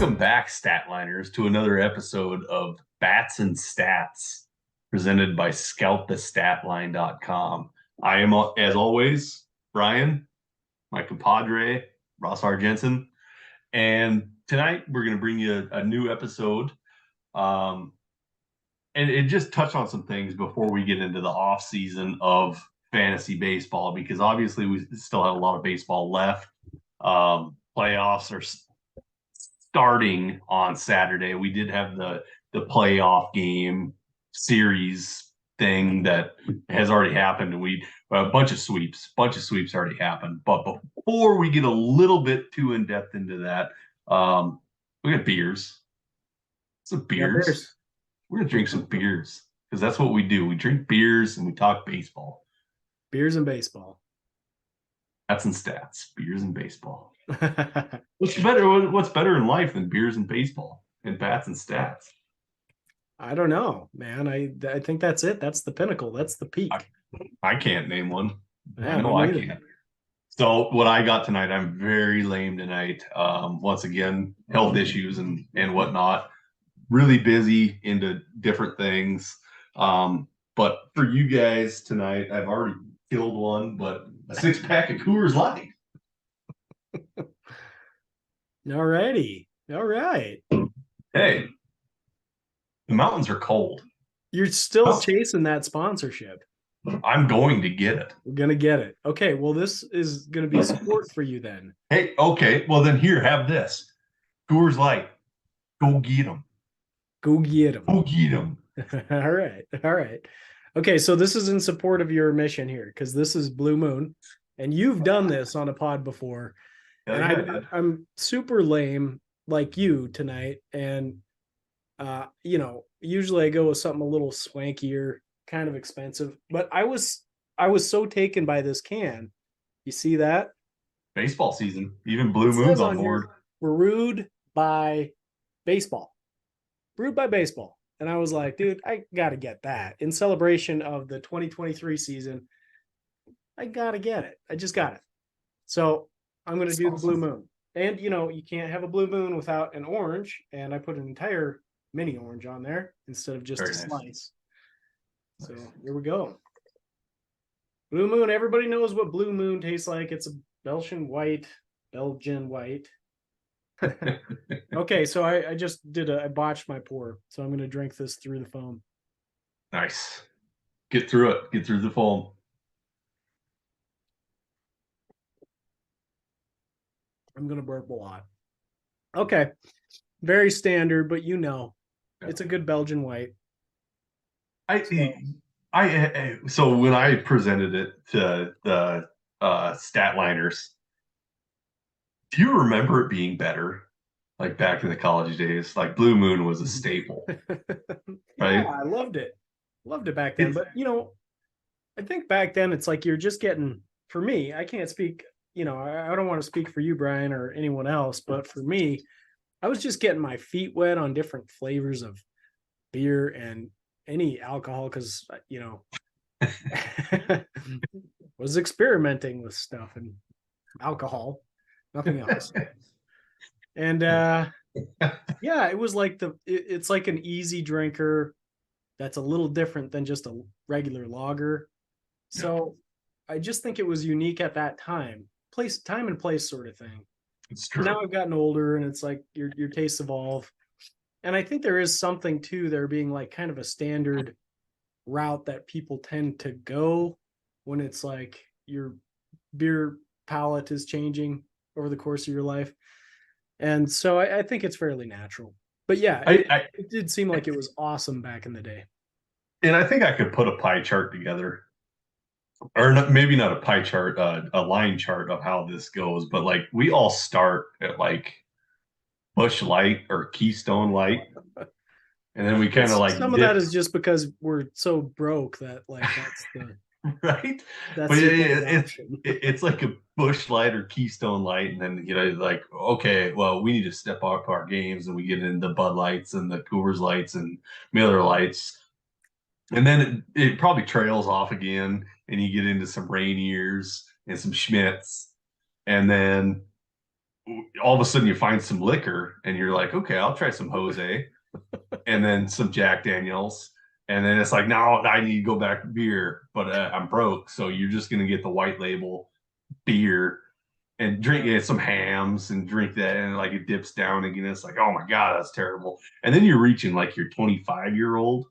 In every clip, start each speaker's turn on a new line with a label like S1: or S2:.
S1: Welcome back, Statliners, to another episode of Bats and Stats, presented by ScoutTheStatline.com. I am, as always, Brian, my compadre, Ross R. Jensen, and tonight we're going to bring you a new episode, and it just touch on some things before we get into the off season of fantasy baseball, because obviously we still have a lot of baseball left. Playoffs are starting on Saturday. We did have the playoff game series thing that has already happened, and we a bunch of sweeps already happened. But before we get a little bit too in depth into that, we got beers. Some beers.
S2: Yeah,
S1: We're gonna drink some beers because that's what we do. We drink beers and we talk baseball.
S2: beers and baseball.
S1: Bats and stats. Beers and baseball. What's better? What's better in life than beers and baseball and bats and stats?
S2: I don't know, man. I think that's it. That's the pinnacle. That's the peak.
S1: I can't name one.
S2: Yeah,
S1: I know I can't. So what I got tonight, I'm very lame tonight. Once again, health issues and whatnot. Really busy into different things. But for you guys tonight, I've already killed one, but a 6-pack of Coors Light.
S2: All righty. All right.
S1: Hey, the mountains are cold.
S2: You're still chasing that sponsorship.
S1: I'm going to get it.
S2: We're going to get it. Okay. Well, this is going to be support for you then.
S1: Hey, okay. Well, then here, have this. Coors Light. Go get them.
S2: Go get them.
S1: Go get them.
S2: All right. All right. Okay. So this is in support of your mission here because this is Blue Moon. And you've done this on a pod before. And I'm super lame like you tonight. And, usually I go with something a little swankier, kind of expensive. But I was so taken by this can. You see that?
S1: Baseball season. Even Blue Moon's on board.
S2: Brewed by baseball. Brewed by baseball. And I was like, dude, I got to get that. In celebration of the 2023 season, I got to get it. I just got it. So I'm going to do the Blue Moon. And, you can't have a Blue Moon without an orange. And I put an entire mini orange on there instead of just a slice. So here we go. Blue Moon. Everybody knows what Blue Moon tastes like. It's a Belgian white. Okay, so I just I botched my pour. So I'm going to drink this through the foam.
S1: Nice. Get through it. Get through the foam.
S2: I'm going to burp a lot. Okay. Very standard, but it's a good Belgian white.
S1: So when I presented it to the Statliners, do you remember it being better? Like back in the college days, like Blue Moon was a staple. Right?
S2: Yeah, I loved it. Loved it back then. But I think back then it's like you're just getting, for me, I can't speak, I don't want to speak for you, Brian, or anyone else, but for me, I was just getting my feet wet on different flavors of beer and any alcohol because, was experimenting with stuff and alcohol, nothing else. And it was like it's like an easy drinker that's a little different than just a regular lager. So I just think it was unique at that time and place sort of thing.
S1: It's true.
S2: Now I've gotten older and it's like your tastes evolve. And I think there is something to there being like kind of a standard route that people tend to go when it's like your beer palate is changing over the course of your life. And so I think it's fairly natural. But yeah, it did seem like it was awesome back in the day.
S1: And I think I could put a pie chart together. Or maybe not a pie chart, a line chart of how this goes. But like we all start at like Busch Light or Keystone Light. And then we kind of like
S2: some of that is just because we're so broke that like that's the
S1: right. That's but it's like a Busch Light or Keystone Light, and then like okay, well we need to step up our games, and we get into Bud Lights and the Coors Lights and Miller Lights, and then it probably trails off again, and you get into some Rainiers and some Schmitz, and then all of a sudden you find some liquor and you're like, okay, I'll try some Jose and then some Jack Daniels. And then it's like, now I need to go back to beer, but I'm broke. So you're just going to get the white label beer and drink
S2: Yeah.
S1: it, some hams and drink that. And like it dips down again. It's like, oh my God, that's terrible. And then you're reaching like your 25-year-old.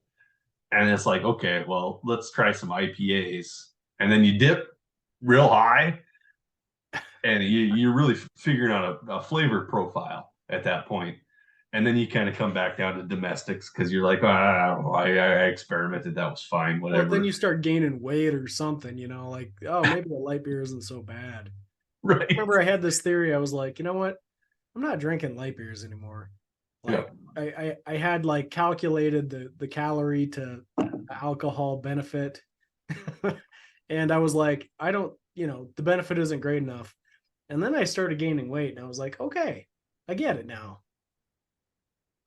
S1: And it's like, okay, well, let's try some IPAs. And then you dip real high and you're really figuring out a flavor profile at that point. And then you kind of come back down to domestics because you're like, oh, I don't know, I experimented, that was fine,
S2: Well, then
S1: whatever.
S2: you start gaining weight or something, like, oh, maybe the light beer isn't so bad. I
S1: Right.
S2: remember I had this theory. I was like, you know what? I'm not drinking light beers anymore.
S1: Yeah.
S2: Like I had like calculated the calorie to alcohol benefit. And I was like, I don't, the benefit isn't great enough. And then I started gaining weight and I was like, okay, I get it now.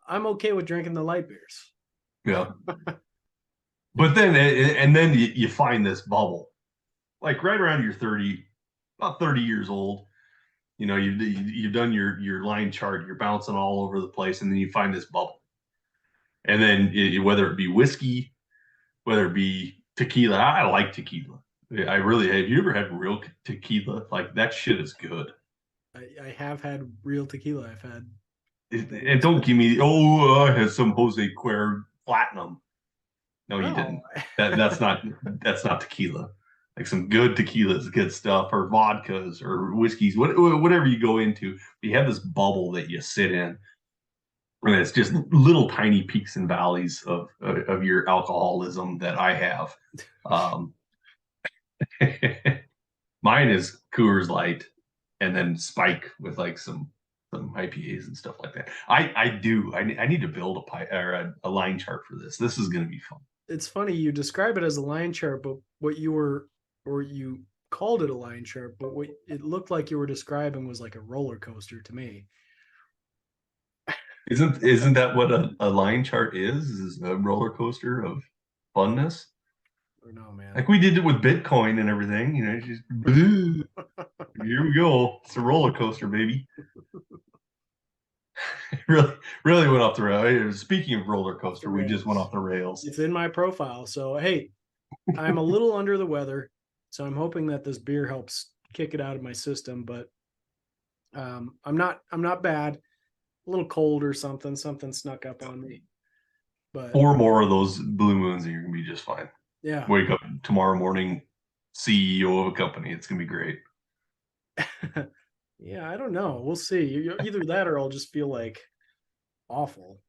S2: I'm okay with drinking the light beers.
S1: Yeah. But then, and then you find this bubble, like right around your 30, about 30 years old. You've done your line chart, you're bouncing all over the place, and then you find this bubble. And then whether it be whiskey, whether it be tequila, I like tequila. I really have. You ever had real tequila? Like that shit is good.
S2: I have had real tequila. I've had real
S1: And don't give me, oh, I had some Jose Cuervo Platinum. No, you
S2: no.
S1: didn't. That's not tequila. Like some good tequilas, good stuff, or vodkas or whiskeys, whatever you go into. You have this bubble that you sit in, and it's just little tiny peaks and valleys of your alcoholism that I have. Um, Mine is Coors Light, and then Spike with like some IPAs and stuff like that. I need to build a pie or a line chart for this. This is going to be fun.
S2: It's funny you describe it as a line chart, but what you were or you called it a line chart, but what it looked like you were describing was like a roller coaster to me.
S1: Isn't that what a line chart is? Is a roller coaster of funness?
S2: Or no, man.
S1: Like we did it with Bitcoin and everything, just here we go. It's a roller coaster, baby. really, really went off the rails. Speaking of roller
S2: Off the
S1: coaster, we just went
S2: rails.
S1: off the rails.
S2: It's in my profile. So hey, I'm a little under the weather. So I'm hoping that this beer helps kick it out of my system. But I'm not bad. A little cold or something. Something snuck up on me. But
S1: 4 more of those blue moons, and you're gonna be just fine.
S2: yeah.
S1: Wake up tomorrow morning, CEO of a company. It's gonna be great.
S2: Yeah, I don't know. We'll see. Either that or I'll just feel like awful.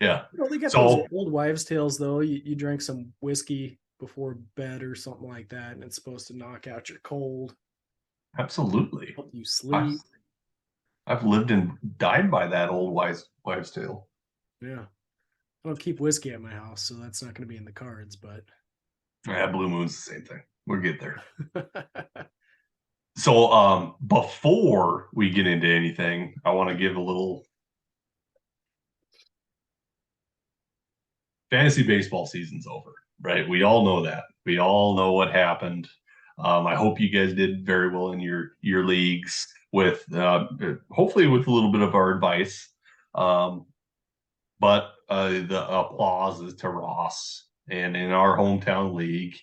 S1: Yeah.
S2: They got those
S1: So
S2: old wives' tales though. You drink some whiskey before bed or something like that, and it's supposed to knock out your cold,
S1: absolutely,
S2: help you
S1: I've,
S2: sleep.
S1: I've lived and died by that old wives' tale.
S2: Yeah. I don't keep whiskey at my house, so that's not going to be in the cards, but
S1: Yeah, blue moon's the same thing. We'll get there. So before we get into anything, I want to give a little fantasy baseball season's over, right? We all know that. We all know what happened. I hope you guys did very well in your leagues with hopefully with a little bit of our advice. Um, but the applause is to Ross. And in our hometown league,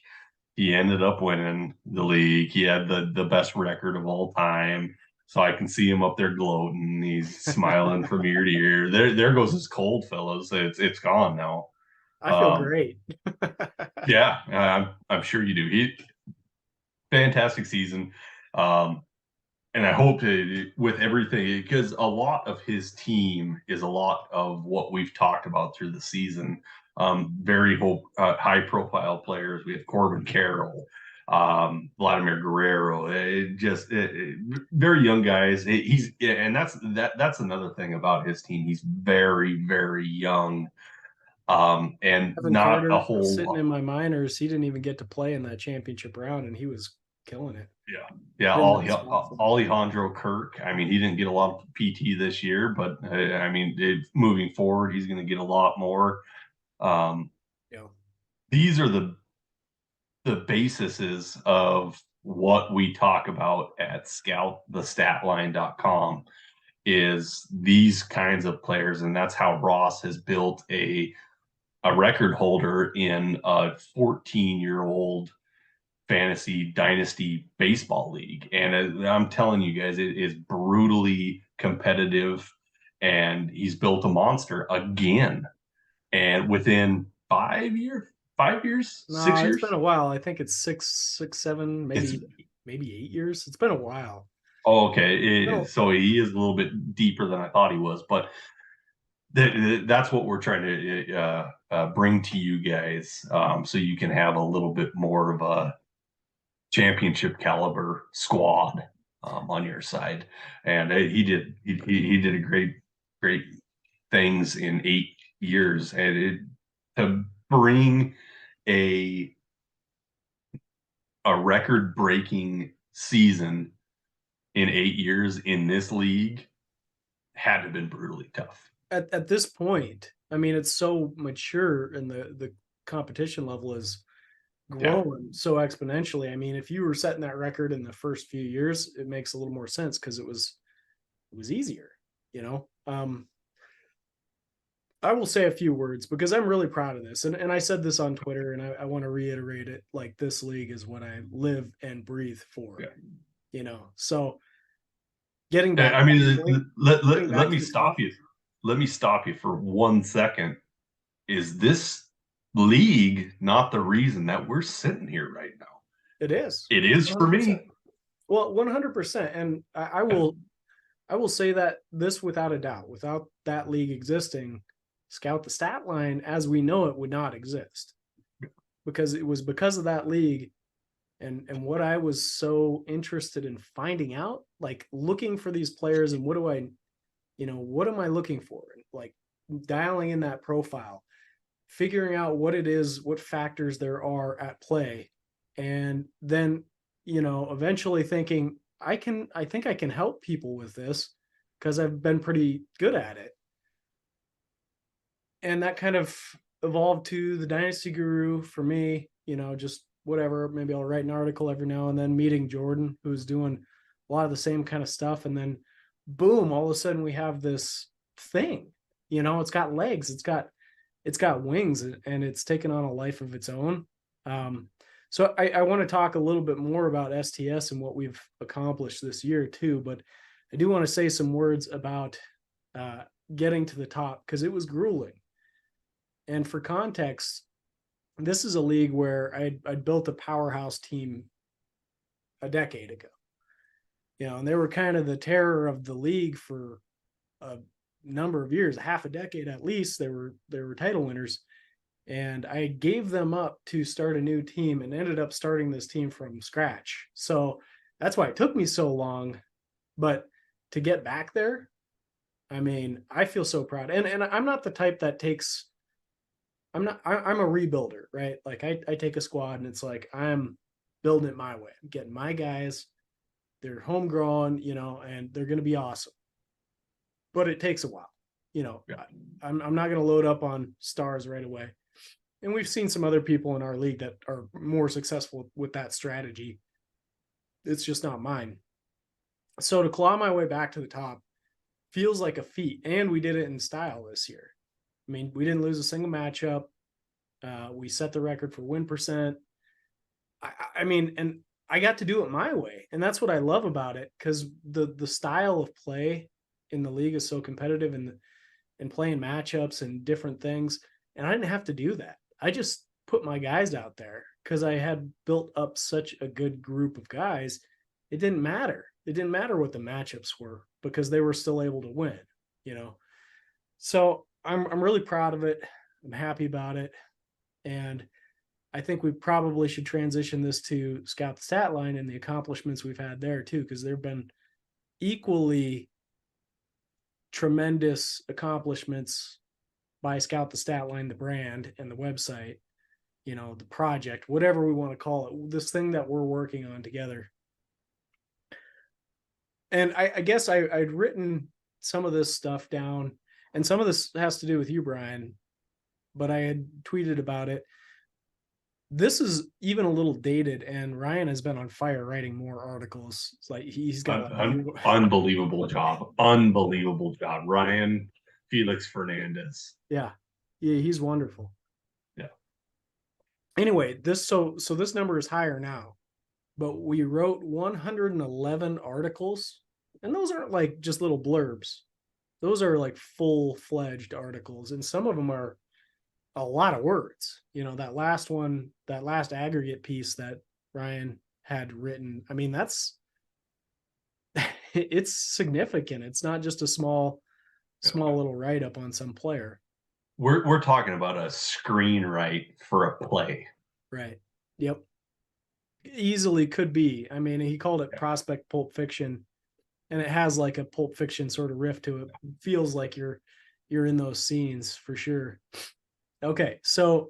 S1: he ended up winning the league. He had the best record of all time. So I can see him up there gloating. He's smiling from ear to ear. There goes his cold, fellas. It's gone now.
S2: I feel
S1: Um,
S2: great.
S1: yeah, I'm sure you do. He fantastic season. Um, and I hope with everything, because a lot of his team is a lot of what we've talked about through the season. Very high profile players. We have Corbin Carroll, Vladimir Guerrero. Very young guys. And that's another thing about his team. He's very very young, and
S2: Evan
S1: not a
S2: Carter
S1: whole
S2: sitting
S1: lot.
S2: in my minors, he didn't even get to play in that championship round, and he was killing it.
S1: Yeah. Yeah.
S2: Hitting that spot for me.
S1: Alejandro Kirk. I mean, he didn't get a lot of PT this year, but I mean, moving forward, he's going to get a lot more. Um,
S2: Yeah.
S1: these are the bases of what we talk about at scoutthestatline.com. is these kinds of players, and that's how Ross has built a record holder in a 14-year-old fantasy dynasty baseball league. And I'm telling you guys, it is brutally competitive, and he's built a monster again. And within 5 years, 5 years, six
S2: No, it's been
S1: years,
S2: a while. I think it's six, seven,
S1: it's
S2: maybe 8 years. It's been a while.
S1: oh, okay.
S2: No,
S1: So he is a little bit deeper than I thought he was, but that's what we're trying to bring to you guys, so you can have a little bit more of a championship caliber squad on your side. And he did a great things in 8 years, and to bring a a record breaking season in 8 years in this league had to have been brutally tough.
S2: at this point, I mean, it's so mature, and the competition level is
S1: Yeah.
S2: growing so exponentially. I mean, if you were setting that record in the first few years, it makes a little more sense because it was easier, you know. I will say a few words because I'm really proud of this. And I said this on Twitter, and I want to reiterate it. Like, this league is what I live and breathe for,
S1: Yeah.
S2: So getting back
S1: I
S2: to the
S1: mean,
S2: point, getting
S1: let
S2: back
S1: me
S2: to the top,
S1: stop you. Let me stop you for 1 second. Is this league not the reason that we're sitting here right now?
S2: it is
S1: It is for
S2: 100%.
S1: me.
S2: Well, 100%. And I will say that this without a doubt, without that league existing, Scout the Stat Line as we know it would not exist, because it was because of that league and what I was so interested in finding out, like looking for these players and what am I looking for? Like dialing in that profile, figuring out what it is, what factors there are at play, and then, eventually thinking I think I can help people with this because I've been pretty good at it. And that kind of evolved to the Dynasty Guru for me, just whatever. Maybe I'll write an article every now and then, meeting Jordan, who's doing a lot of the same kind of stuff. And then boom, all of a sudden we have this thing, it's got legs, it's got wings, and it's taken on a life of its own. So I want to talk a little bit more about STS and what we've accomplished this year too, but I do want to say some words about uh, getting to the top because it was grueling. And for context, this is a league where I'd built a powerhouse team a decade ago, and they were kind of the terror of the league for a number of years, half a decade at least. They were title winners, and I gave them up to start a new team and ended up starting this team from scratch. So that's why it took me so long, but to get back there, I mean, I feel so proud. And I'm not the type that takes I'm not I'm a rebuilder, right? Like I take a squad and it's like I'm building it my way. I'm getting my guys, they're homegrown, and they're gonna be awesome. But it takes a while. You know,
S1: Yeah.
S2: I'm not gonna load up on stars right away. And we've seen some other people in our league that are more successful with that strategy. It's just not mine. So to claw my way back to the top feels like a feat. And we did it in style this year. I mean, we didn't lose a single matchup. We set the record for win percent. I mean, and I got to do it my way, and that's what I love about it because the style of play in the league is so competitive, and playing matchups and different things. And I didn't have to do that. I just put my guys out there because I had built up such a good group of guys. It didn't matter. It didn't matter what the matchups were because they were still able to win. You know, so I'm really proud of it. I'm happy about it. And I think we probably should transition this to Scout the Stat Line and the accomplishments we've had there too, because there have been equally tremendous accomplishments by Scout the Stat Line, the brand and the website, the project, whatever we want to call it, this thing that we're working on together. And I guess I'd written some of this stuff down, and some of this has to do with you, Brian, but I had tweeted about it. this is even a little dated, and Ryan has been on fire writing more articles. It's like he's got
S1: Unbelievable job, Ryan Felix Fernandez.
S2: yeah, he's wonderful.
S1: Yeah.
S2: Anyway, so this number is higher now, but we wrote 111 articles, and those aren't like just little blurbs. Those are like full-fledged articles, and some of them are a lot of words. That last one, that last aggregate piece that Ryan had written, I mean, it's significant. It's not just a small little write-up on some player.
S1: We're talking about a screenwrite for a play.
S2: Right. Yep. Easily could be. I mean, he called it prospect pulp fiction, and it has like a pulp fiction sort of riff to it. It feels like you're in those scenes for sure. Okay, so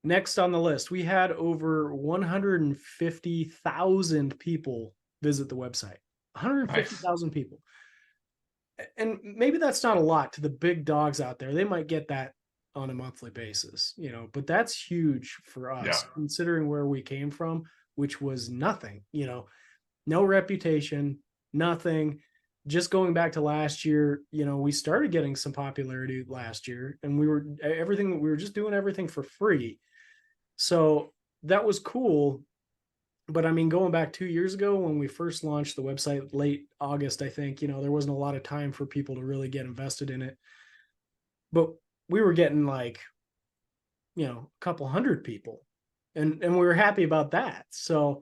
S2: next on the list, we had over 150,000 people visit the website. 150,000 people. And maybe that's not a lot to the big dogs out there. They might get that on a monthly basis, but that's huge for us, considering where we came from, which was nothing, no reputation, nothing. Just going back to last year, we started getting some popularity last year, and we were just doing everything for free. So that was cool. But I mean, going back 2 years ago when we first launched the website, late August, I think, there wasn't a lot of time for people to really get invested in it. But we were getting like, a couple hundred people, and we were happy about that. So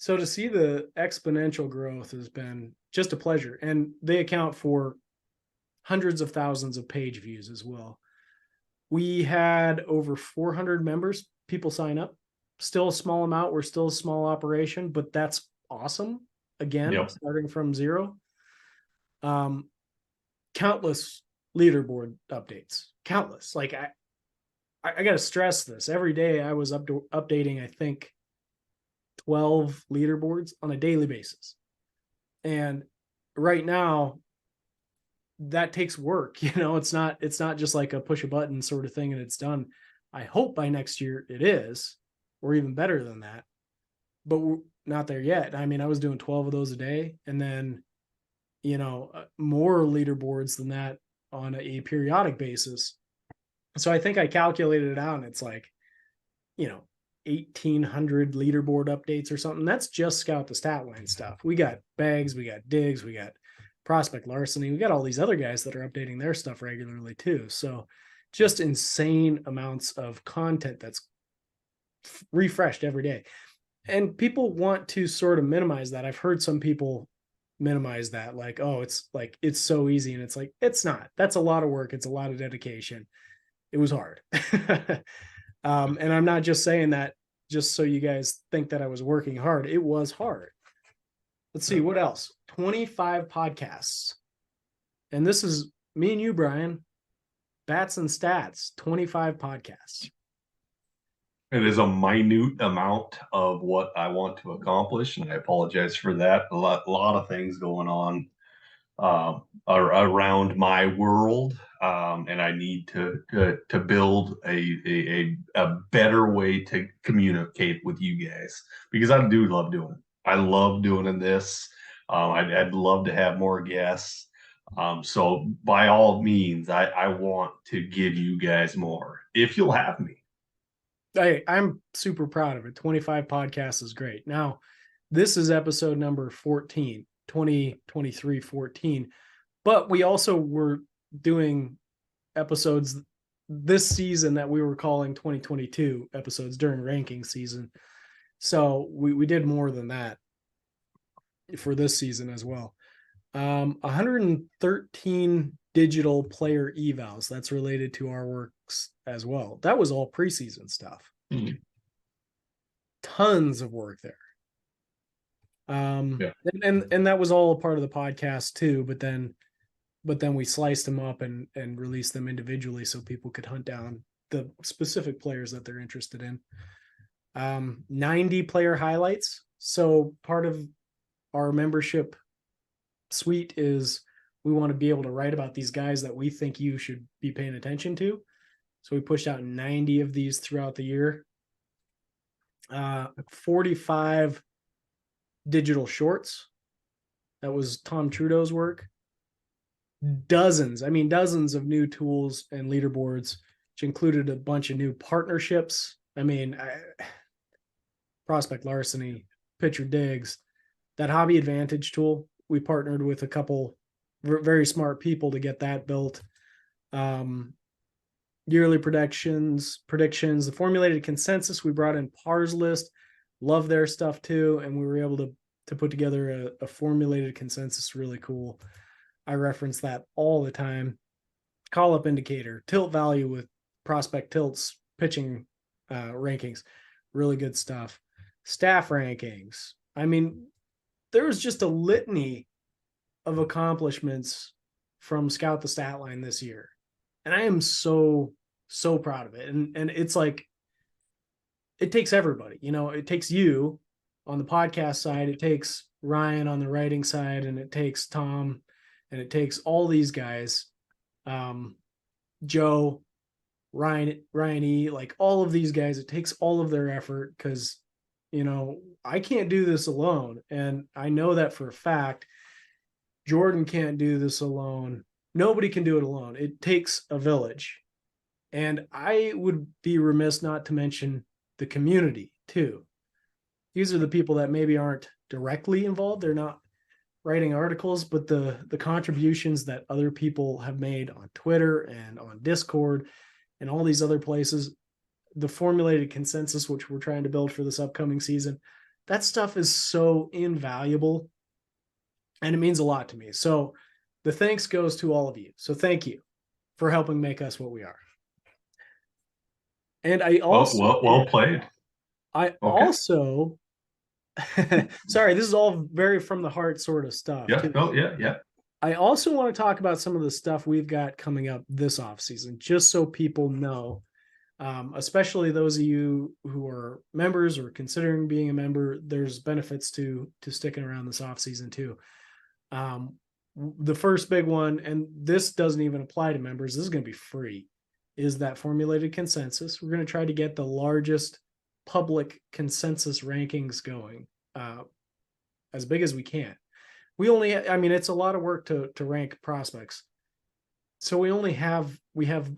S2: to see the exponential growth has been just a pleasure. And they account for hundreds of thousands of page views as well. We had over 400 members, people sign up. Still a small amount. We're still a small operation, but that's awesome. Again, starting from zero. Countless leaderboard updates. Countless. Like I got to stress this. Every day I was updating, I think, 12 leaderboards on a daily basis. And right now, that takes work. It's not just like a push a button sort of thing and it's done. I hope by next year it is, or even better than that. But we're not there yet. I mean, I was doing 12 of those a day, and then, more leaderboards than that on a periodic basis. So I think I calculated it out, and it's like, 1,800 leaderboard updates or something. That's just Scout the Statline stuff. We got Bags, we got Diggs, we got Prospect Larceny. We got all these other guys that are updating their stuff regularly too. So just insane amounts of content that's refreshed every day. And people want to sort of minimize that. I've heard some people minimize that, like, oh, it's so easy. And it's like, it's not. That's a lot of work. It's a lot of dedication. It was hard. And I'm not just saying that just so you guys think that I was working hard. It was hard. Let's see, what else? 25 podcasts. And this is me and you, Brian. Bats and Stats, 25 podcasts.
S1: It is a minute amount of what I want to accomplish, and I apologize for that. A lot of things going on around my world, and I need to build a better way to communicate with you guys, because I do love doing it. I love doing this. I'd love to have more guests. So by all means, I want to give you guys more if you'll have me.
S2: I'm super proud of it. 25 podcasts is great. Now, this is episode number 14, 2023 14. But we also were doing episodes this season that we were calling 2022 episodes during ranking season. So we did more than that for this season as well. 113 digital player evals. That's related to our works as well. That was all preseason stuff.
S1: Mm-hmm.
S2: Tons of work there. And that was all a part of the podcast too. But then we sliced them up and released them individually so people could hunt down the specific players that they're interested in. 90 player highlights. So part of our membership suite is we want to be able to write about these guys that we think you should be paying attention to. So we pushed out 90 of these throughout the year. 45 digital shorts. That was Tom Trudeau's work. Dozens of new tools and leaderboards, which included a bunch of new partnerships. Prospect Larceny, Pitcher Digs, that Hobby Advantage tool. We partnered with a couple very smart people to get that built. Yearly predictions, the formulated consensus. We brought in Pars List, love their stuff too, and we were able to put together a formulated consensus. Really cool. I reference that all the time. Call up indicator, tilt value with Prospect Tilt's pitching rankings, really good stuff. Staff rankings. There was just a litany of accomplishments from Scout the Statline this year, and I am so proud of it. And it's like, it takes everybody. It takes you on the podcast side, it takes Ryan on the writing side, and it takes Tom, and it takes all these guys, Joe, Ryan E, like all of these guys. It takes all of their effort, because I can't do this alone, and I know that for a fact. Jordan can't do this alone. Nobody can do it alone. It takes a village. And I would be remiss not to mention the community too. These are the people that maybe aren't directly involved. They're not writing articles, but the contributions that other people have made on Twitter and on Discord and all these other places, the formulated consensus, which we're trying to build for this upcoming season, that stuff is so invaluable, and it means a lot to me. So the thanks goes to all of you. So thank you for helping make us what we are. And I also
S1: well played.
S2: Also sorry, this is all very from the heart sort of stuff.
S1: Yeah. Too. Oh, yeah.
S2: I also want to talk about some of the stuff we've got coming up this off season, just so people know, especially those of you who are members or considering being a member. There's benefits to sticking around this off season too. The first big one, and this doesn't even apply to members, this is going to be free, is that formulated consensus. We're going to try to get the largest public consensus rankings going, as big as we can. It's a lot of work to rank prospects. So we have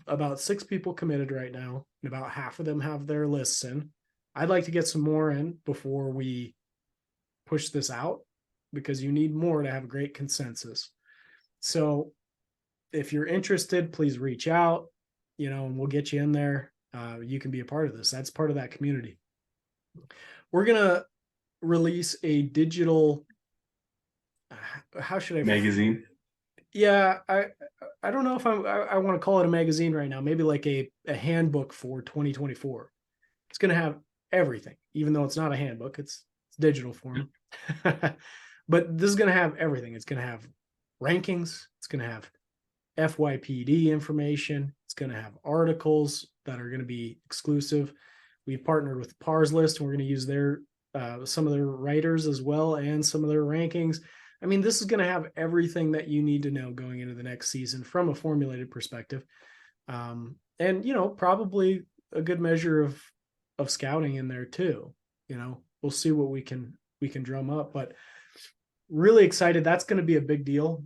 S2: about 6 people committed right now, and about half of them have their lists in. I'd like to get some more in before we push this out, because you need more to have a great consensus. So if you're interested, please reach out, and we'll get you in there. You can be a part of this. That's part of that community. We're going to release a digital, how should I
S1: magazine?
S2: Yeah, I don't know if I want to call it a magazine right now. Maybe like a handbook for 2024. It's going to have everything, even though it's not a handbook. It's digital form. But this is going to have everything. It's going to have rankings. It's going to have FYPD information. It's going to have articles that are going to be exclusive. We've partnered with Pars List, and we're going to use their some of their writers as well, and some of their rankings. This is going to have everything that you need to know going into the next season from a formulated perspective. And probably a good measure of scouting in there too. We'll see what we can drum up, but really excited. That's going to be a big deal.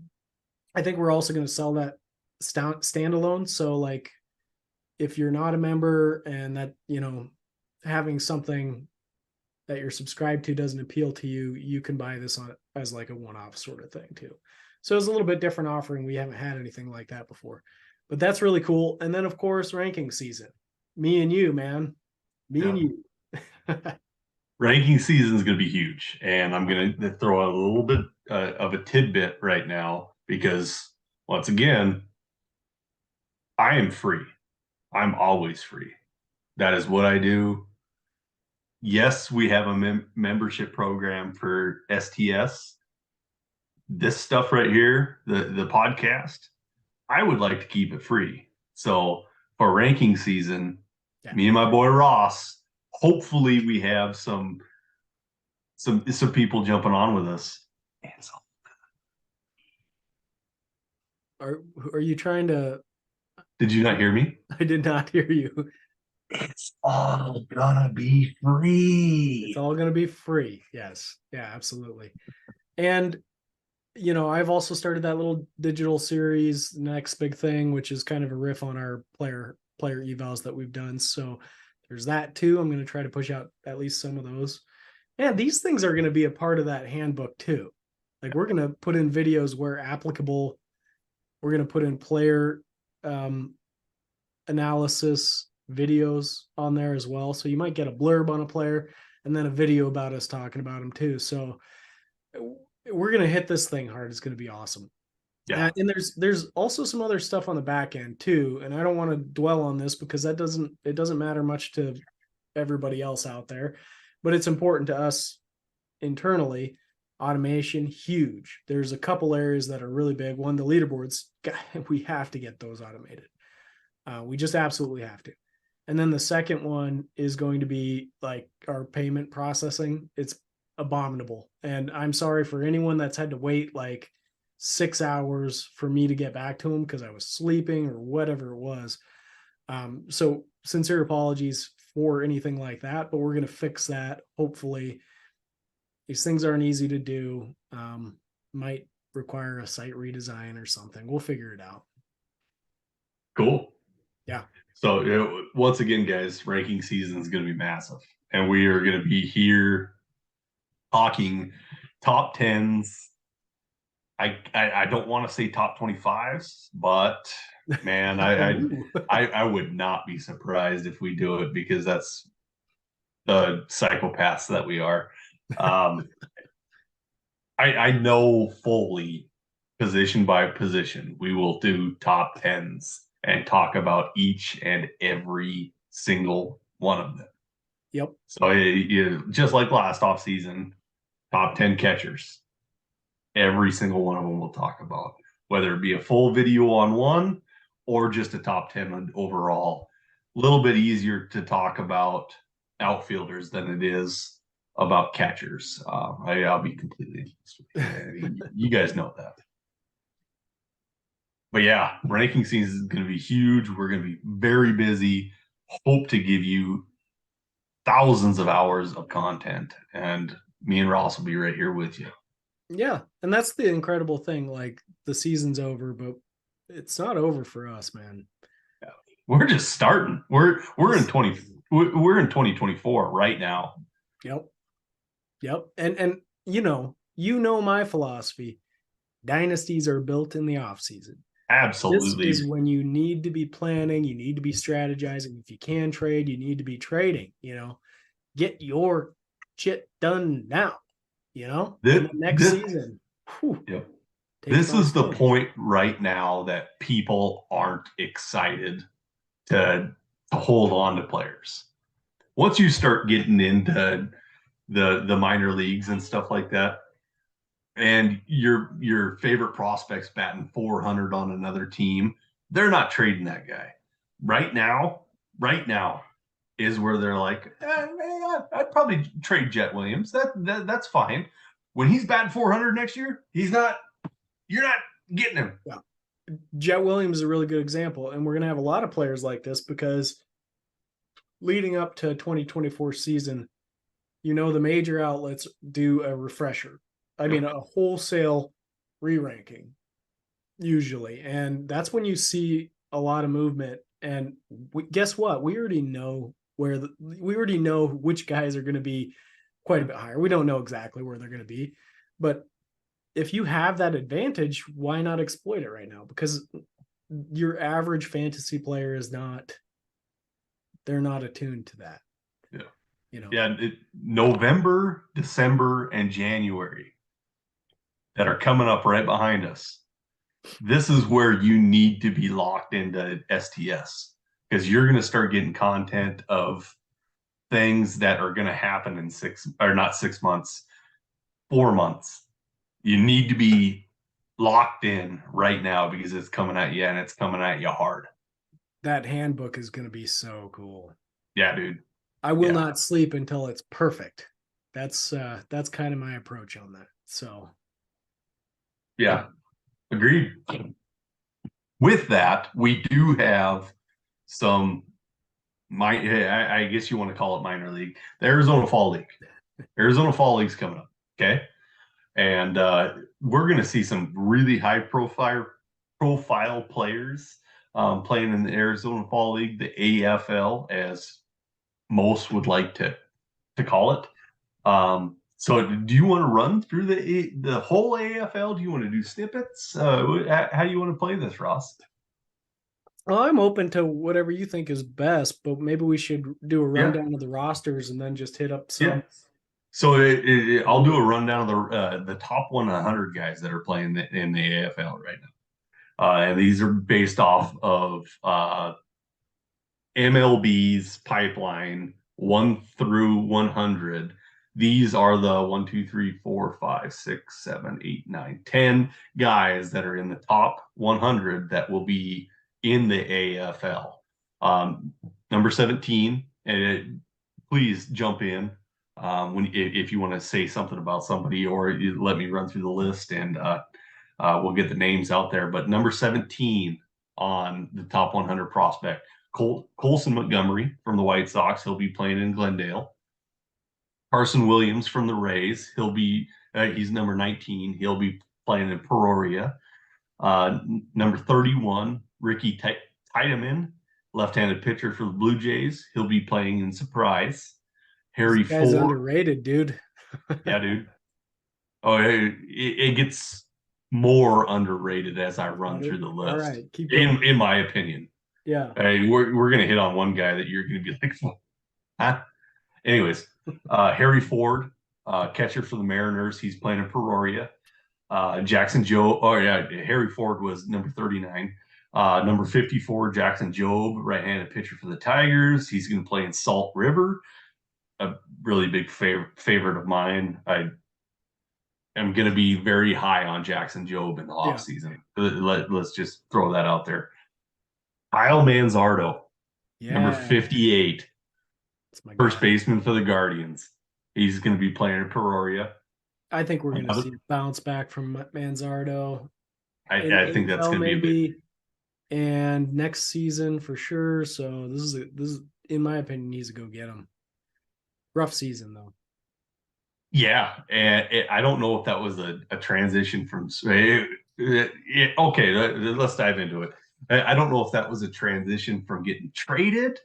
S2: I think we're also going to sell that standalone. So like, if you're not a member and that, having something that you're subscribed to doesn't appeal to you, you can buy this on as like a one-off sort of thing too. So it's a little bit different offering. We haven't had anything like that before, but that's really cool. And then of course, ranking season, me and you, man, and you.
S1: Ranking season is going to be huge, and I'm going to throw out a little bit of a tidbit right now, because once again, I am free. I'm always free. That is what I do. Yes, we have a membership program for STS. This stuff right here, the podcast, I would like to keep it free. So for ranking season, me and my boy Ross, hopefully we have some people jumping on with us. And so,
S2: are you trying to?
S1: Did you not hear me?
S2: I did not hear you.
S1: It's all gonna be
S2: It's
S1: free.
S2: all going to be free. Yes. Yeah, absolutely. And I've also started that little digital series, next big thing, which is kind of a riff on our player evals that we've done. So there's that too. I'm going to try to push out at least some of those. And these things are going to be a part of that handbook too. Like we're going to put in videos where applicable. We're going to put in player um, analysis videos on there as well. So you might get a blurb on a player and then a video about us talking about them too. So we're going to hit this thing hard. It's going to be awesome.
S1: Yeah.
S2: And there's also some other stuff on the back end too. And I don't want to dwell on this because it doesn't matter much to everybody else out there, but it's important to us internally. Automation, huge. There's a couple areas that are really big. One, the leaderboards, we have to get those automated. We just absolutely have to. And then the second one is going to be like our payment processing. It's abominable. And I'm sorry for anyone that's had to wait like 6 hours for me to get back to them because I was sleeping or whatever it was. So sincere apologies for anything like that, but we're going to fix that. Hopefully, these things aren't easy to do. Might require a site redesign or something. We'll figure it out.
S1: Cool.
S2: Yeah.
S1: So once again, guys, ranking season is going to be massive, and we are going to be here talking top tens. I don't want to say top 25s, but man, I would not be surprised if we do it because that's the psychopaths that we are. Um, I know fully position by position, we will do top tens and talk about each and every single one of them.
S2: Yep.
S1: So just like last off season, top 10 catchers, every single one of them we'll talk about, whether it be a full video on one or just a top 10 overall. A little bit easier to talk about outfielders than it is about catchers. I'll be completely honest with you. You guys know that. But yeah, ranking season is going to be huge. We're going to be very busy. Hope to give you thousands of hours of content, and me and Ross will be right here with you.
S2: Yeah, and that's the incredible thing. Like the season's over, but it's not over for us, man.
S1: We're just starting. We're in 2024 right now.
S2: Yep. Yep. And my philosophy. Dynasties are built in the off season. This
S1: Absolutely.
S2: is when you need to be planning, you need to be strategizing. If you can trade, you need to be trading, Get your shit done now,
S1: This,
S2: and the next
S1: this,
S2: season, whew,
S1: yep.
S2: takes
S1: This
S2: by
S1: is the
S2: storm.
S1: point right now that people aren't excited to hold on to players. Once you start getting into the minor leagues and stuff like that, and your favorite prospects batting 400 on another team, they're not trading that guy. Right now is where they're like, I'd probably trade Jet Williams. That's fine. When he's batting 400 next year, you're not getting him.
S2: Yeah. Jet Williams is a really good example, and we're going to have a lot of players like this because leading up to 2024 season, the major outlets do a refresher. I mean, a wholesale re-ranking usually, and that's when you see a lot of movement. And guess what? We already know which guys are going to be quite a bit higher. We don't know exactly where they're going to be, but if you have that advantage, why not exploit it right now? Because your average fantasy player they're not attuned to that.
S1: Yeah. November, December, and January that are coming up right behind us. This is where you need to be locked into STS because you're going to start getting content of things that are going to happen in not 6 months, 4 months. You need to be locked in right now because it's coming at you and it's coming at you hard.
S2: That handbook is going to be so cool.
S1: Yeah, dude.
S2: I will not sleep until it's perfect. That's kind of my approach on that. So
S1: yeah. Agreed. With that, we do have some I guess you want to call it minor league. The Arizona Fall League. Arizona Fall League's coming up. Okay. And we're going to see some really high profile players playing in the Arizona Fall League, the AFL, as most would like to call it. So, do you want to run through the whole AFL? Do you want to do snippets? How do you want to play this, Ross?
S2: Well, I'm open to whatever you think is best, but maybe we should do a
S1: Yeah,
S2: rundown of the rosters and then just hit up
S1: yeah.
S2: some.
S1: So I'll do a rundown of the top 100 guys that are playing in the AFL right now, and these are based off of MLB's pipeline 1 through 100. These are the 1, 2, 3, 4, 5, 6, 7, 8, 9, 10 guys that are in the top 100 that will be in the AFL. Number 17, and please jump in when if you want to say something about somebody, or you let me run through the list, and we'll get the names out there. But number 17 on the top 100 prospect, Colson Montgomery from the White Sox. He'll be playing in Glendale. Carson Williams from the Rays. He's number 19. He'll be playing in Peoria. Number 31, Ricky Tiedemann, left-handed pitcher for the Blue Jays. He'll be playing in Surprise.
S2: This
S1: Harry
S2: guy's
S1: Ford.
S2: underrated, dude.
S1: Yeah, dude. Oh, it gets more underrated as I run through the
S2: All
S1: list,
S2: right, keep going.
S1: in my opinion.
S2: Yeah.
S1: Hey, we're gonna hit on one guy that you're gonna be like, huh? Anyways, Harry Ford, catcher for the Mariners. He's playing in Peoria. Jackson Joe. Oh yeah, Harry Ford was number 39. Number 54, Jackson Jobe, right-handed pitcher for the Tigers. He's going to play in Salt River. A really big favorite of mine. I am going to be very high on Jackson Jobe in the
S2: Yeah.
S1: offseason. Let's just throw that out there. Kyle Manzardo, number
S2: Yeah.
S1: 58,
S2: That's my
S1: first
S2: guy.
S1: baseman for the Guardians. He's going to be playing in Peoria.
S2: I think we're going to
S1: Another,
S2: see a bounce back from Manzardo in
S1: I think that's
S2: AFL
S1: going to be a bit.
S2: maybe, and next season for sure. So this is in my opinion needs to go get him. Rough season though.
S1: Yeah, and I don't know if that was a transition from. Okay, let's dive into it. I don't know if that was a transition from getting traded,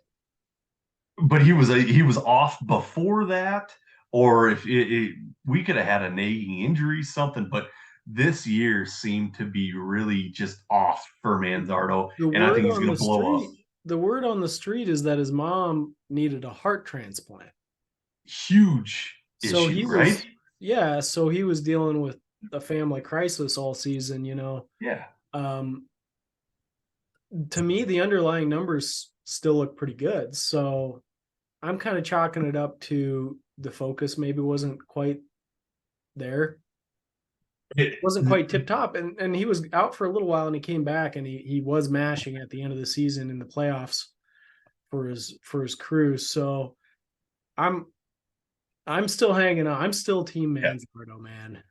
S1: but he was off before that, or if we could have had a nagging injury, something. But this year seemed to be really just off for Manzardo,
S2: The
S1: and I
S2: word
S1: think he's
S2: on
S1: going
S2: the
S1: to blow up.
S2: street, the word on the street is that his mom needed a heart transplant.
S1: Huge
S2: So
S1: issue,
S2: he
S1: right?
S2: was yeah, so he was dealing with a family crisis all season.
S1: Yeah.
S2: Um to me the underlying numbers still look pretty good. So I'm kind of chalking it up to the focus maybe wasn't quite there.
S1: It,
S2: Wasn't quite tip top, and he was out for a little while and he came back and he was mashing at the end of the season in the playoffs for his crew. So I'm I'm still hanging on. I'm still team
S1: yeah.
S2: Manzardo, man.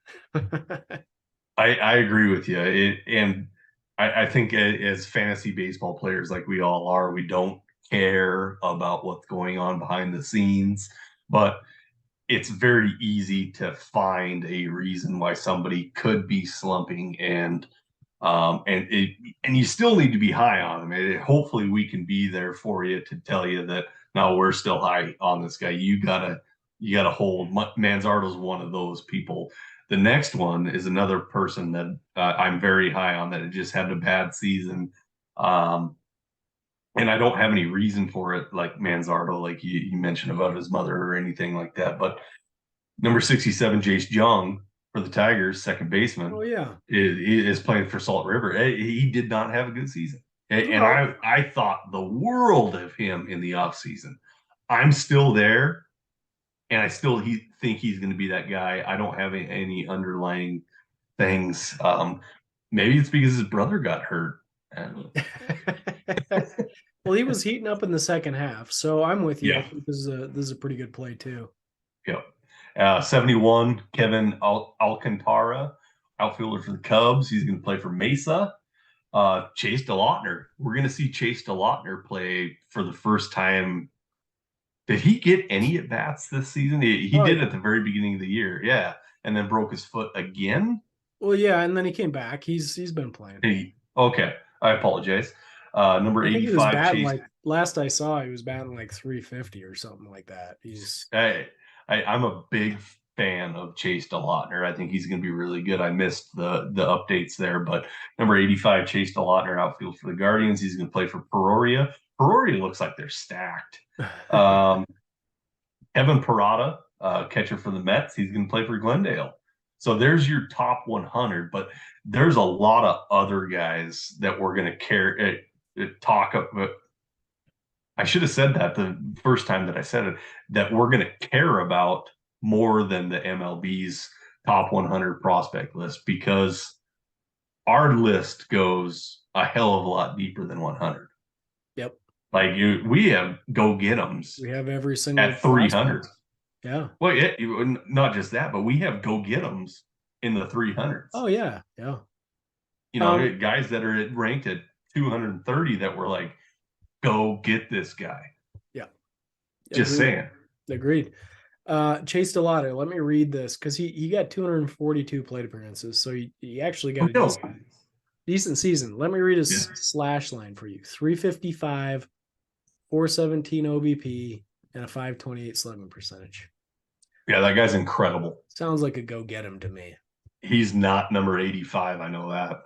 S1: I agree with you. And I think as fantasy baseball players, like we all are, we don't care about what's going on behind the scenes, but it's very easy to find a reason why somebody could be slumping, and you still need to be high on them. Hopefully, we can be there for you to tell you that no, we're still high on this guy. You gotta hold. Manzardo's one of those people. The next one is another person that I'm very high on that just had a bad season. Um, and I don't have any reason for it, like Manzardo, like you mentioned about his mother or anything like that. But number 67, Jace Jung for the Tigers, second
S2: Oh
S1: baseman,
S2: yeah.
S1: is playing for Salt River. He did not have a good season. And
S2: No.
S1: I thought the world of him in the offseason. I'm still there, and I still think he's going to be that guy. I don't have any underlying things. Maybe it's because his brother got hurt.
S2: Well, he was heating up in the second half, so I'm with you. I
S1: Yeah,
S2: think this is a pretty good play too.
S1: yeah. 71, Kevin Alcantara, outfielder for the Cubs. He's going to play for Mesa. Chase DeLautner. We're going to see Chase DeLautner play for the first time. Did he get any at bats this season? He
S2: Oh
S1: did
S2: yeah.
S1: at the very beginning of the year. Yeah. And then broke his foot again.
S2: Well, yeah, and then he came back. He's been playing.
S1: Okay. I apologize. Number
S2: I think he was
S1: 85,
S2: batting
S1: Chase.
S2: like last I saw, he was batting like 350 or something like that. He's
S1: I'm a big fan of Chase DeLautner. I think he's going to be really good. I missed the updates there, but number 85, Chase DeLautner, outfield for the Guardians. He's going to play for Peoria. Peoria looks like they're stacked. Um, Evan Parada, catcher for the Mets. He's going to play for Glendale. So there's your top 100, but there's a lot of other guys that we're going to talk about. I should have said that the first time that I said it, that we're going to care about more than the MLB's top 100 prospect list because our list goes a hell of a lot deeper than 100.
S2: yep.
S1: Like we have go get 'ems
S2: We have every single
S1: at 300.
S2: prospect. Yeah.
S1: Well, yeah, not just that, but we have go get 'ems in the 300s.
S2: Oh yeah. Yeah.
S1: You know,
S2: Um,
S1: guys that are ranked at 230 that were like, go get this guy.
S2: yeah.
S1: Just
S2: Agreed.
S1: saying.
S2: Agreed. Chase Delotto, let me read this because he got 242 plate appearances, so he actually got
S1: Oh,
S2: a
S1: no.
S2: decent season. Let me read his
S1: Yeah.
S2: slash line for you: 355, 417 OBP, and a 528 slugging percentage.
S1: Yeah, that guy's incredible.
S2: Sounds like a go get him to me.
S1: He's not number 85. I know that.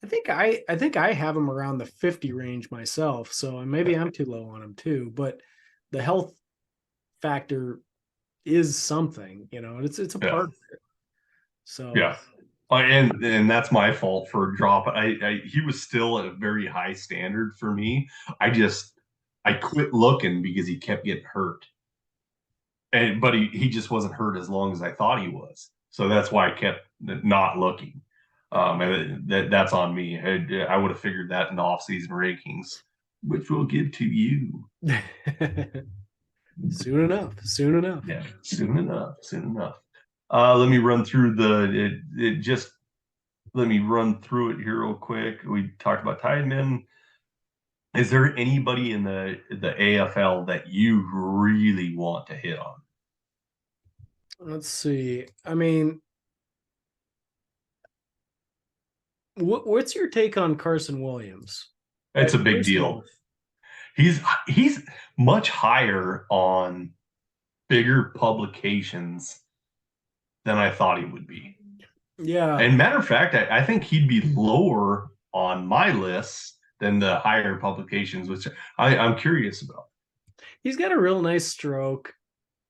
S2: I think I have him around the 50 range myself, so maybe I'm too low on him too. But the health factor is something, it's a
S1: Yeah.
S2: part of it. So
S1: Yeah. And that's my fault for drop. He was still at a very high standard for me. I quit looking because he kept getting hurt. But he just wasn't hurt as long as I thought he was. So that's why I kept not looking. And that's on me. I would have figured that in the off-season rankings, which we'll give to you.
S2: soon enough, soon enough.
S1: Yeah, soon enough, soon enough. Let me run through let me run through it here real quick. We talked about Tideman. Is there anybody in the AFL that you really want to hit on?
S2: Let's see. I mean, what's your take on Carson Williams?
S1: It's a big
S2: First of
S1: deal.
S2: all,
S1: He's much higher on bigger publications than I thought he would be.
S2: yeah,
S1: And matter of fact, I think he'd be lower on my list than the higher publications, which I'm curious about.
S2: he's got a real nice stroke.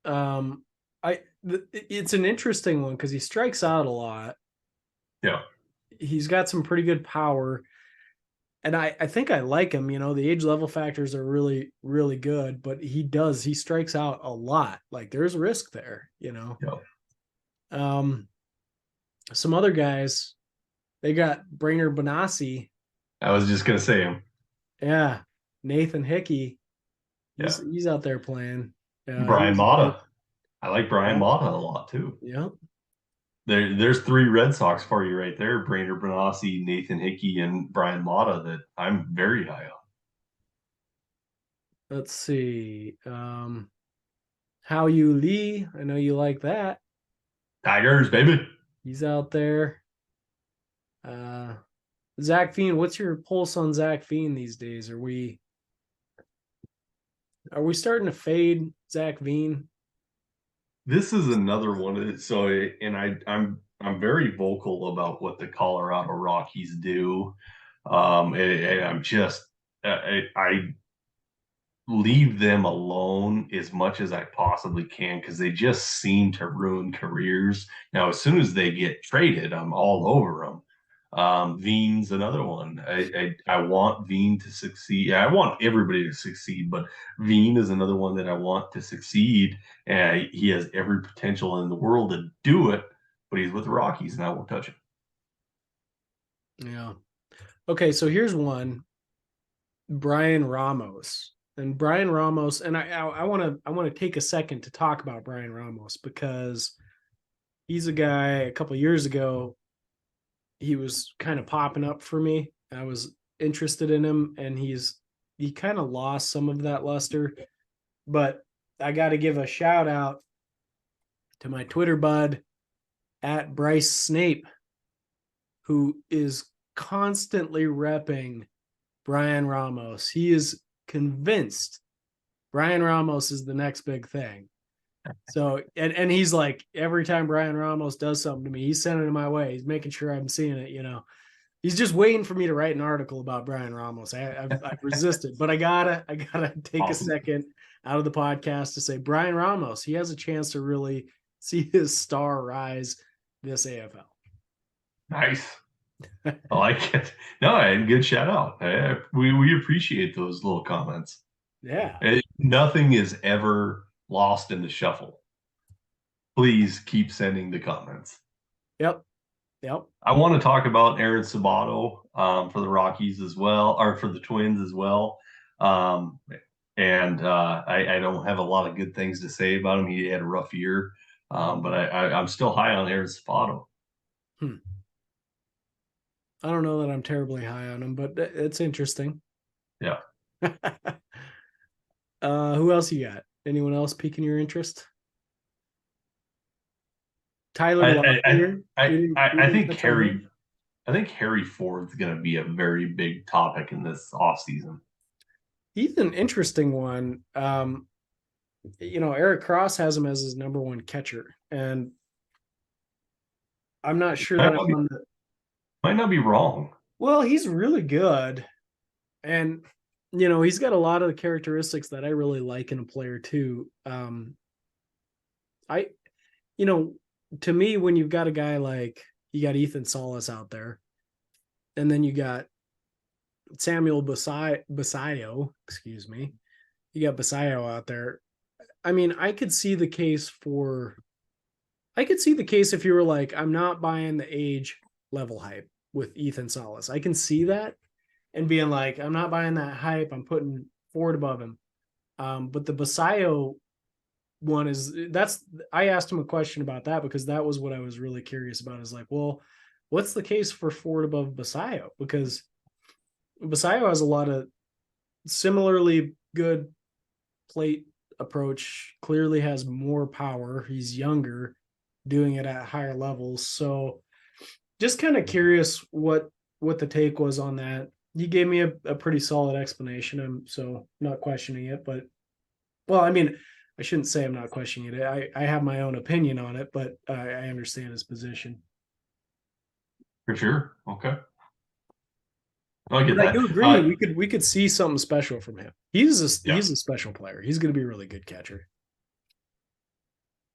S2: It's an interesting one because he strikes out a lot.
S1: Yeah.
S2: He's got some pretty good power. And I think I like him. The age level factors are really, really good, but he strikes out a lot. Like there's risk there.
S1: Yeah.
S2: Some other guys, they got Brainer Benassi.
S1: I was just gonna say him.
S2: Yeah. Nathan Hickey.
S1: Yeah.
S2: He's out there playing.
S1: Brian Mata. I like Brian Mata a lot too.
S2: Yeah.
S1: There's three Red Sox for you right there: Brainer Benassi, Nathan Hickey, and Brian Mata that I'm very high on.
S2: Let's see. How You Lee. I know you like that.
S1: Tigers, baby.
S2: He's out there. Zach Fiend, what's your pulse on Zach Fiend these days? Are we starting to fade Zach Veen?
S1: This is another one. So, and I'm very vocal about what the Colorado Rockies do. And I'm just I leave them alone as much as I possibly can because they just seem to ruin careers. Now, as soon as they get traded, I'm all over them. Veen's another one. I want Veen to succeed. I want everybody to succeed, but Veen is another one that I want to succeed. And he has every potential in the world to do it, but he's with the Rockies, and I won't touch him.
S2: Yeah. Okay, so here's one. Brian Ramos. And Brian Ramos, and I want to take a second to talk about Brian Ramos because he's a guy a couple years ago he was kind of popping up for me. I was interested in him, and he kind of lost some of that luster. But I got to give a shout out to my Twitter bud at Bryce Snape, who is constantly repping Brian Ramos. He is convinced Brian Ramos is the next big thing. So, and he's like, every time Brian Ramos does something to me, he's sending it my way. He's making sure I'm seeing it, you know. He's just waiting for me to write an article about Brian Ramos. I've resisted, but I gotta take a second out of the podcast to say Brian Ramos, he has a chance to really see his star rise this AFL.
S1: Nice. I like it. No, and good shout out. We appreciate those little comments.
S2: Yeah.
S1: Nothing is ever lost in the shuffle. Please keep sending the comments.
S2: Yep.
S1: I want to talk about Aaron Sabato for the Rockies as well, or for the Twins as well. I don't have a lot of good things to say about him. He had a rough year, but I'm still high on Aaron Sabato.
S2: I don't know that I'm terribly high on him, but it's interesting.
S1: Yeah.
S2: Who else you got? Anyone else piquing your interest? Tyler Locklear.
S1: I think Harry Ford's going to be a very big topic in this offseason.
S2: He's an interesting one. Eric Cross has him as his number one catcher, and I'm not sure that I'm on the.
S1: Might not be wrong.
S2: Well, he's really good, and he's got a lot of the characteristics that I really like in a player too. To me, when you've got a guy like you got Ethan Salas out there, and then you got Samuel Basayo, excuse me, you got Basayo out there. I mean, I could see the case if you were like, I'm not buying the age level hype with Ethan Salas. I can see that and being like, I'm not buying that hype. I'm putting Ford above him. But the Basayo one I asked him a question about that because that was what I was really curious about, is like, well, what's the case for Ford above Basayo? Because Basayo has a lot of similarly good plate approach, clearly has more power. He's younger, doing it at higher levels. So just kind of curious what the take was on that. He gave me a pretty solid explanation. I'm so not questioning it, but well, I mean, I shouldn't say I'm not questioning it. I have my own opinion on it, but I understand his position.
S1: For sure. Okay. I get
S2: But
S1: that.
S2: I do agree. We could see something special from him. He's a special player. He's going to be a really good catcher.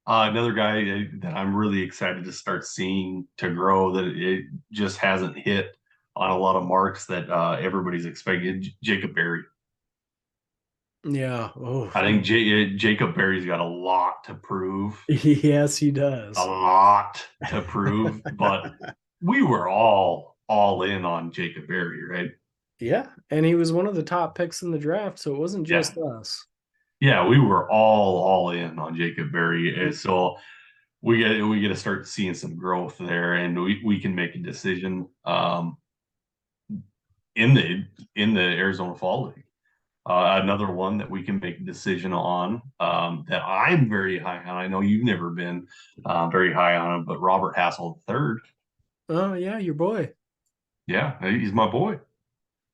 S1: Another guy that I'm really excited to start seeing to grow, that it just hasn't hit on a lot of marks that everybody's expecting, Jacob Berry.
S2: Yeah. Oh,
S1: I think Jacob Berry's got a lot to prove.
S2: Yes, he does.
S1: A lot to prove, but we were all in on Jacob Berry, right?
S2: Yeah, and he was one of the top picks in the draft, so it wasn't just us.
S1: Yeah, we were all in on Jacob Berry, and so we get to start seeing some growth there, and we can make a decision in the Arizona Fall League. Another one that we can make a decision on that I'm very high on. I know you've never been very high on him, but Robert Hassel III.
S2: Oh yeah, your boy.
S1: Yeah, he's my boy.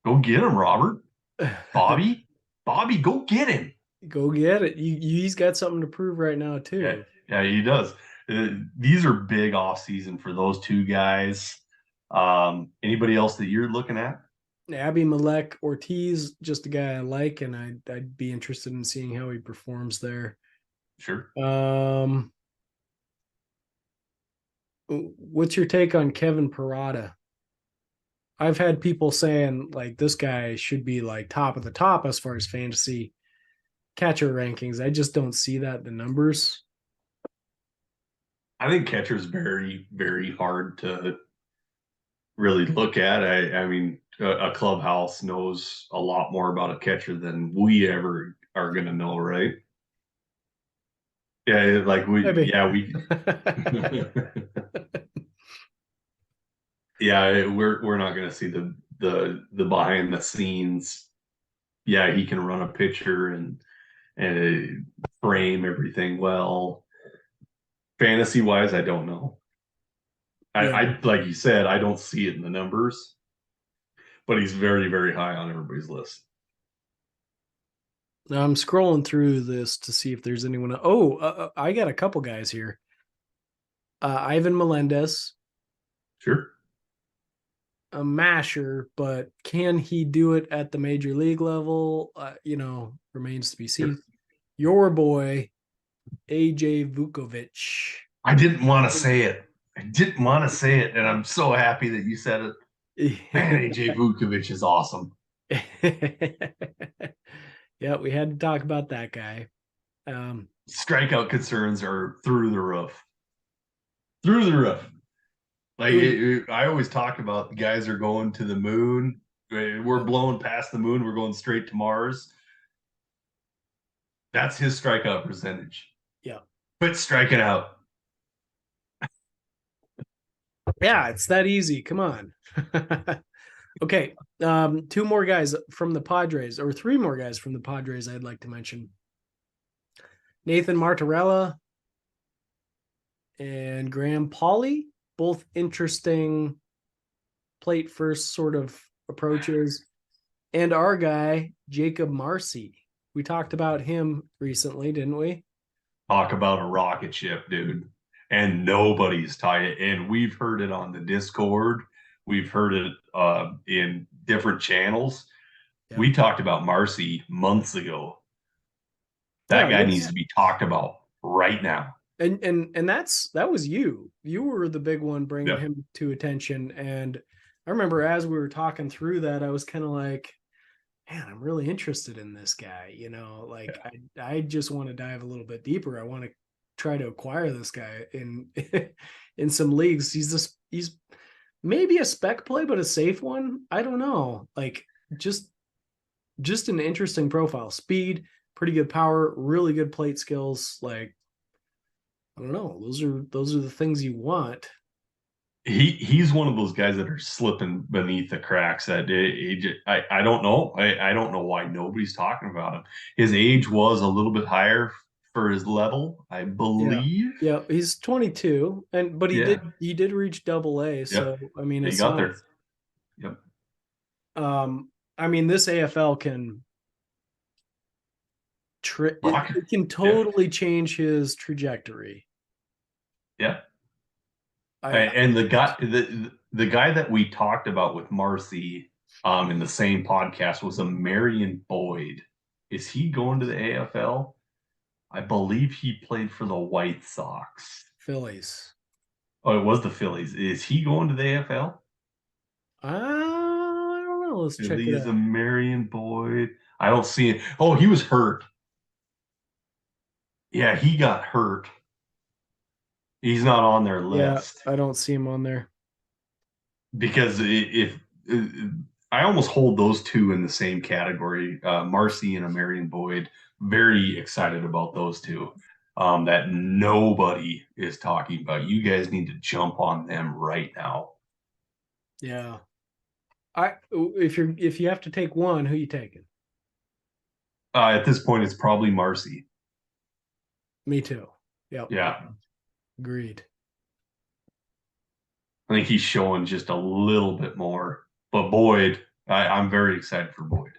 S1: Go get him, Robert. Bobby, go get him.
S2: Go get it. He's got something to prove right now too.
S1: Yeah, he does. These are big off season for those two guys. Anybody else that you're looking at?
S2: Abby Malek Ortiz, just a guy I like, and I'd be interested in seeing how he performs there.
S1: Sure.
S2: What's your take on Kevin Parada? I've had people saying like this guy should be like top of the top as far as fantasy catcher rankings. I just don't see that in the numbers.
S1: I think catcher's very, very hard to really look at. I mean, a clubhouse knows a lot more about a catcher than we ever are going to know, right? Yeah, like we. Yeah, we're not going to see the behind the scenes. Yeah, he can run a pitcher and frame everything well. Fantasy wise, I don't know.
S2: Yeah.
S1: I like you said, I don't see it in the numbers, but he's very, very high on everybody's list.
S2: Now I'm scrolling through this to see if there's anyone. I got a couple guys here. Ivan Melendez,
S1: Sure.
S2: a masher, but can he do it at the major league level? Remains to be
S1: Yep.
S2: seen. Your boy, AJ Vukovic.
S1: I didn't want to say it. I didn't want to say it, and I'm so happy that you said it. Man, AJ Vukovic is awesome.
S2: Yeah, we had to talk about that guy. Um,
S1: Strikeout concerns are through the roof. Through the roof. Like I always talk about the guys are going to the moon. We're blowing past the moon. We're going straight to Mars. That's his strikeout percentage.
S2: yeah.
S1: Quit striking out.
S2: Yeah, it's that easy. Come on. Okay. Two more guys from the Padres, or three more guys from the Padres I'd like to mention. Nathan Martorella and Graham Pauley, both interesting plate first sort of approaches. And our guy, Jacob Marcy. We talked about him recently, didn't we?
S1: Talk about a rocket ship, dude. And nobody's tied it. And we've heard it on the Discord. We've heard it in different channels.
S2: Yeah.
S1: We talked about Marcy months ago.
S2: Yeah,
S1: That guy needs to be talked about right now.
S2: and that was you. You were the big one bringing
S1: Yeah.
S2: him to attention. And I remember as we were talking through that, I was kind of like, man, I'm really interested in this guy. Like I just want to dive a little bit deeper. I want to try to acquire this guy in in some leagues. He's maybe a spec play, but a safe one. I don't know. Like just an interesting profile. Speed, pretty good power, really good plate skills. Like I don't know. Those are the things you want.
S1: He's one of those guys that are slipping beneath the cracks. I don't know. I don't know why nobody's talking about him. His age was a little bit higher for his level, I
S2: Yeah.
S1: believe.
S2: Yeah, he's 22 but he
S1: Yeah.
S2: did reach double A,
S1: Yep.
S2: so I mean
S1: He
S2: it's
S1: got
S2: not
S1: there. Yep.
S2: I mean this AFL can
S1: Rock.
S2: it can
S1: Yeah.
S2: totally change his trajectory.
S1: Yeah.
S2: I
S1: And the guy that we talked about with Marcy in the same podcast was a Marion Boyd. Is he going to the AFL? I believe he played for the White Sox.
S2: Phillies.
S1: Oh, it was the Phillies. Is he going to the AFL?
S2: I don't know. Let's
S1: It
S2: check it
S1: is a
S2: out.
S1: Marion Boyd. I don't see it. Oh, he was hurt. Yeah, he got hurt. He's not on their
S2: Yeah,
S1: list
S2: I don't see him on there.
S1: because if I almost hold those two in the same category, Marcy and a Marion Boyd. Very excited about those two. That nobody is talking about. You guys need to jump on them right now.
S2: Yeah. If you have to take one, who you taking?
S1: At this point, it's probably Marcy.
S2: Me too. Yep.
S1: Yeah,
S2: Agreed.
S1: I think he's showing just a little bit more. But Boyd, I'm very excited for Boyd.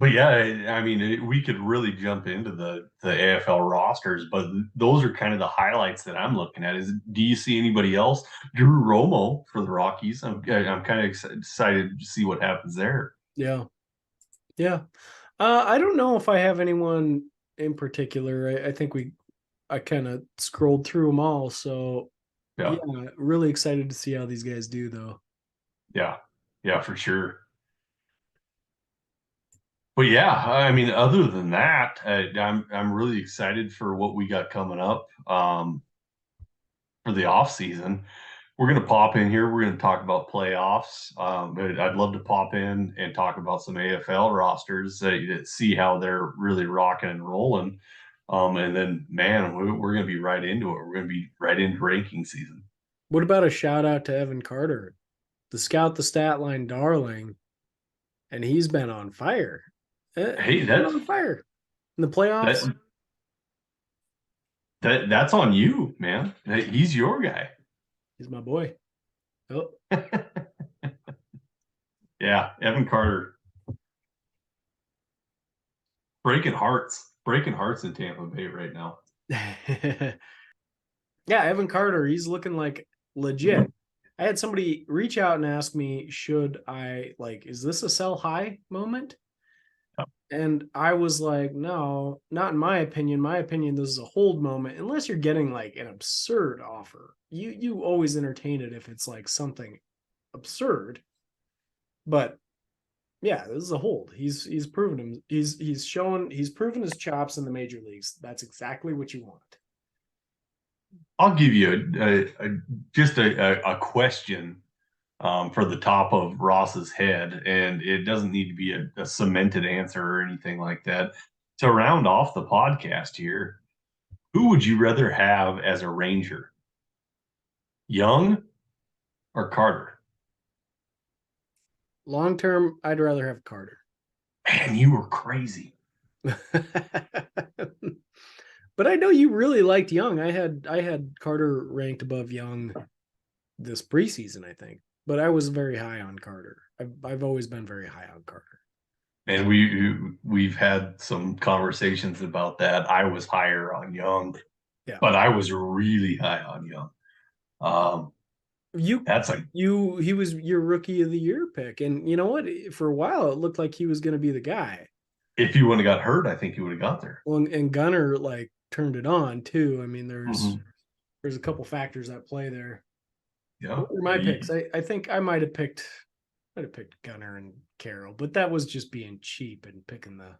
S1: But yeah, I mean, we could really jump into the AFL rosters, but those are kind of the highlights that I'm looking at. Is do you see anybody else? Drew Romo for the Rockies. I'm kind of excited to see what happens there.
S2: Yeah. Yeah. I don't know if I have anyone in particular. I think I kind of scrolled through them all. So
S1: Yeah,
S2: yeah, really excited to see how these guys do though.
S1: yeah, yeah, for sure. But yeah, I mean, other than that, I'm really excited for what we got coming up for the off season. We're going to pop in here. We're going to talk about playoffs. But I'd love to pop in and talk about some AFL rosters, see how they're really rocking and rolling. And then, man, we're going to be right into it. We're going to be right into ranking season.
S2: What about a shout out to Evan Carter, the scout, the stat line darling, and he's been on fire.
S1: Hey,
S2: He's been on fire in the playoffs.
S1: that that's on you, man. He's your guy.
S2: He's my boy. Oh.
S1: Yeah, Evan Carter breaking hearts in Tampa Bay right now.
S2: Yeah, Evan Carter, he's looking like legit. I had somebody reach out and ask me, should I like, is this a sell high moment? And I was like, no, not in my opinion. My opinion, this is a hold moment, unless you're getting like an absurd offer. You always entertain it if it's like something absurd. But yeah, this is a hold. He's proven him. He's proven his chops in the major leagues. That's exactly what you want.
S1: I'll give you just a question for the top of Ross's head, and it doesn't need to be a cemented answer or anything like that. To round off the podcast here, who would you rather have as a Ranger, Young or Carter?
S2: Long term, I'd rather have Carter.
S1: Man, you were crazy.
S2: But I know you really liked Young. I had Carter ranked above Young this preseason, I think. But I was very high on Carter. I've always been very high on Carter.
S1: And we've had some conversations about that. I was higher on Young,
S2: Yeah.
S1: but I was really high on Young. Um,
S2: You
S1: that's a
S2: he was your rookie of the year pick. And you know what? For a while it looked like he was gonna be the guy.
S1: if he wouldn't have got hurt, I think he would have got there.
S2: Well, and Gunner like turned it on too. I mean,
S1: Mm-hmm.
S2: there's a couple factors at play there.
S1: Yeah.
S2: What were my picks? I think I might have picked Gunner and Carroll, but that was just being cheap and picking the.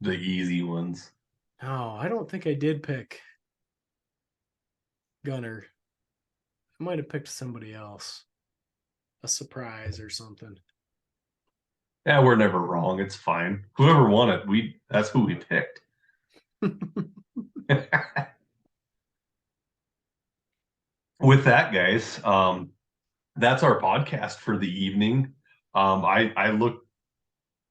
S1: The easy ones.
S2: No, I don't think I did pick Gunner. I might have picked somebody else, a surprise or something.
S1: Yeah, we're never wrong. It's fine. Whoever won it, that's who we picked. With that, guys, that's our podcast for the evening. I look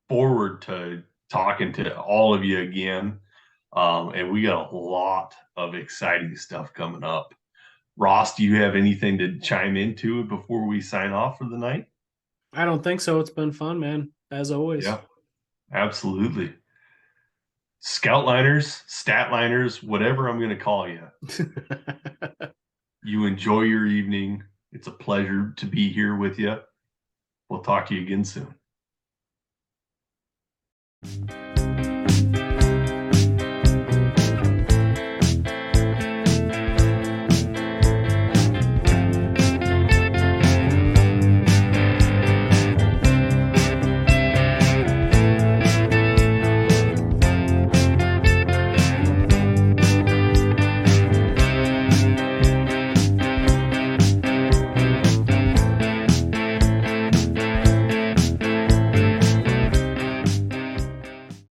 S1: forward to talking to all of you again. And we got a lot of exciting stuff coming up. Ross, do you have anything to chime into before we sign off for the night?
S2: I don't think so. It's been fun, man, as always.
S1: Yeah, absolutely. Scoutliners, statliners, whatever I'm going to call you. You enjoy your evening. It's a pleasure to be here with you. We'll talk to you again soon.